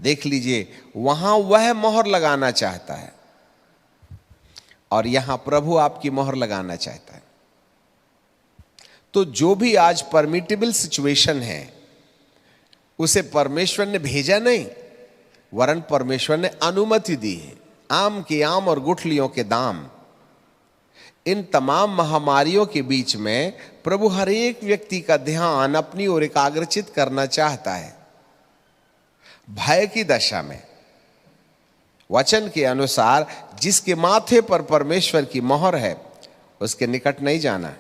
देख लीजिए, वहां वह मोहर लगाना चाहता है और यहां प्रभु आपकी मोहर लगाना चाहता है। तो जो भी आज परमिटेबल सिचुएशन है उसे परमेश्वर ने भेजा नहीं, वरन परमेश्वर ने अनुमति दी है। आम के आम और गुठलियों के दाम, इन तमाम महामारियों के बीच में प्रभु हर एक व्यक्ति का ध्यान अपनी ओर एकाग्रचित करना चाहता है। भय की दशा में वचन के अनुसार जिसके माथे पर परमेश्वर की मोहर है उसके निकट नहीं जाना।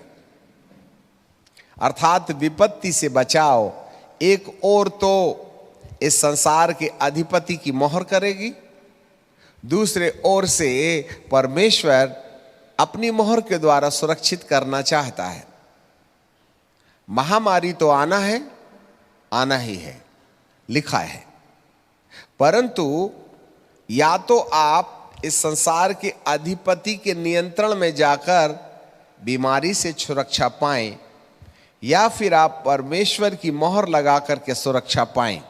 अर्थात विपत्ति से बचाओ एक ओर तो इस संसार के अधिपति की मोहर करेगी, दूसरे ओर से परमेश्वर अपनी मोहर के द्वारा सुरक्षित करना चाहता है। महामारी तो आना है, आना ही है, लिखा है, परंतु या तो आप इस संसार के अधिपति के नियंत्रण में जाकर बीमारी से सुरक्षा पाएं, या फिर आप परमेश्वर की मोहर लगा करके सुरक्षा पाएं।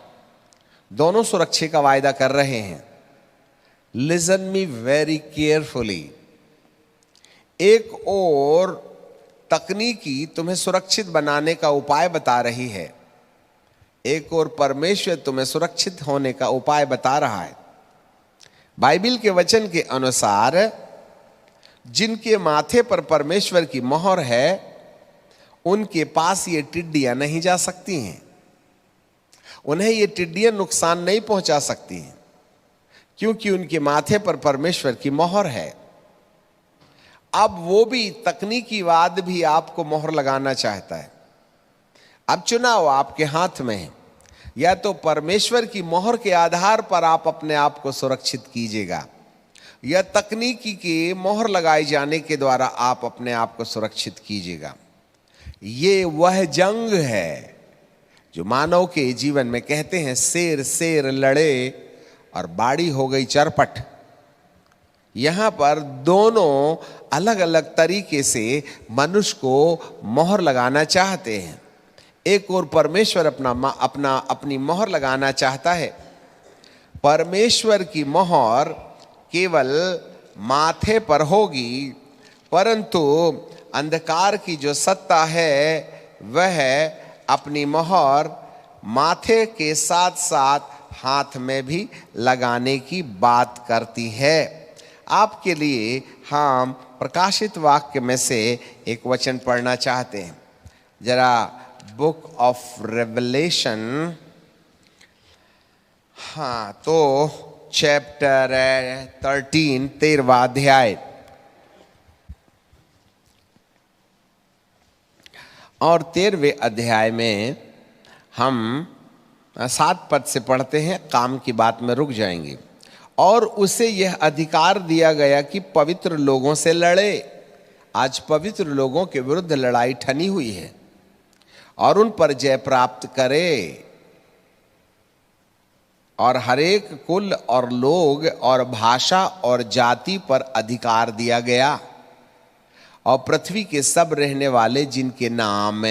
दोनों सुरक्षा का वायदा कर रहे हैं। Listen me very carefully. एक और तकनीकी तुम्हें सुरक्षित बनाने का उपाय बता रही है, एक और परमेश्वर तुम्हें सुरक्षित होने का उपाय बता रहा है। बाइबल के वचन के अनुसार जिनके माथे पर परमेश्वर की मोहर है उनके पास ये टिड्डियां नहीं जा सकती हैं, उन्हें ये टिड्डियां नुकसान नहीं पहुंचा सकती हैं, क्योंकि उनके माथे पर परमेश्वर की मोहर है। अब वो भी तकनीकीवाद भी आपको मोहर लगाना चाहता है। अब चुनाव आपके हाथ में है, या तो परमेश्वर की मोहर के आधार पर आप अपने आप को सुरक्षित कीजिएगा, या तकनीकी के मोहर लगाए जाने के द्वारा आप अपने आप को सुरक्षित कीजिएगा। ये वह जंग है जो मानव के जीवन में कहते हैं शेर शेर लड़े और बाड़ी हो गई चरपट। यहां पर दोनों अलग अलग तरीके से मनुष्य को मोहर लगाना चाहते हैं। एक और परमेश्वर अपनी मोहर लगाना चाहता है। परमेश्वर की मोहर केवल माथे पर होगी, परंतु अंधकार की जो सत्ता है वह अपनी मोहर माथे के साथ साथ हाथ में भी लगाने की बात करती है। आपके लिए हम प्रकाशित वाक्य में से एक वचन पढ़ना चाहते हैं। जरा बुक ऑफ रेवलेशन, हाँ, तो चैप्टर 13, 13वां अध्याय और 13वें अध्याय में हम 7 पद से पढ़ते हैं, काम की बात में रुक जाएंगे। और उसे यह अधिकार दिया गया कि पवित्र लोगों से लड़े। आज पवित्र लोगों के विरुद्ध लड़ाई ठनी हुई है और उन पर जय प्राप्त करे। और हरेक कुल और लोग और भाषा और जाति पर अधिकार दिया गया। और पृथ्वी के सब रहने वाले जिनके नाम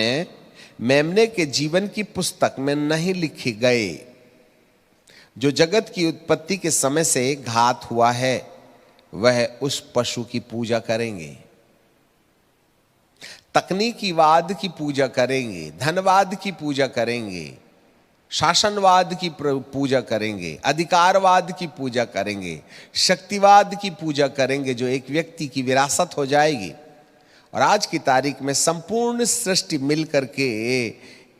मेमने के जीवन की पुस्तक में नहीं लिखे गए, जो जगत की उत्पत्ति के समय से घात हुआ है, वह उस पशु की पूजा करेंगे। तकनीकीवाद की पूजा करेंगे, धनवाद की पूजा करेंगे, शासनवाद की पूजा करेंगे, अधिकारवाद की पूजा करेंगे, शक्तिवाद की पूजा करेंगे, जो एक व्यक्ति की विरासत हो जाएगी। और आज की तारीख में संपूर्ण सृष्टि मिलकर के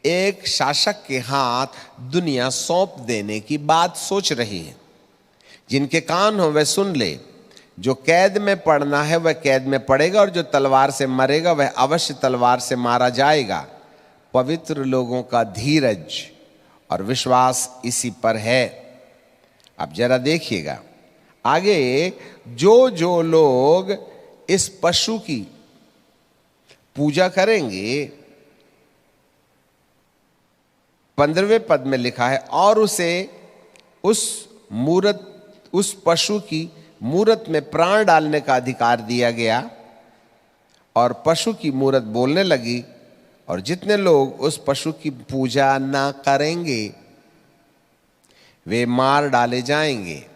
एक शासक के हाथ दुनिया सौंप देने की बात सोच रही है। जिनके कान हो वह सुन ले। जो कैद में पड़ना है वह कैद में पड़ेगा, और जो तलवार से मरेगा वह अवश्य तलवार से मारा जाएगा। पवित्र लोगों का धीरज और विश्वास इसी पर है। अब जरा देखिएगा आगे, जो लोग इस पशु की पूजा करेंगे, 15वें पद में लिखा है, और उसे उस पशु की मूरत में प्राण डालने का अधिकार दिया गया। और पशु की मूरत बोलने लगी, और जितने लोग उस पशु की पूजा ना करेंगे वे मार डाले जाएंगे।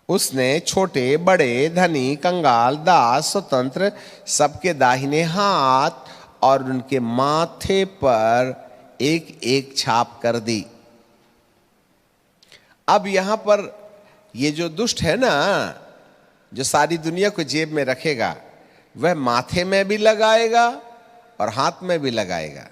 उसने छोटे बड़े, धनी कंगाल, दास, स्वतंत्र सबके दाहिने हाथ और उनके माथे पर एक एक छाप कर दी। अब यहां पर ये जो दुष्ट है ना, जो सारी दुनिया को जेब में रखेगा, वह माथे में भी लगाएगा और हाथ में भी लगाएगा।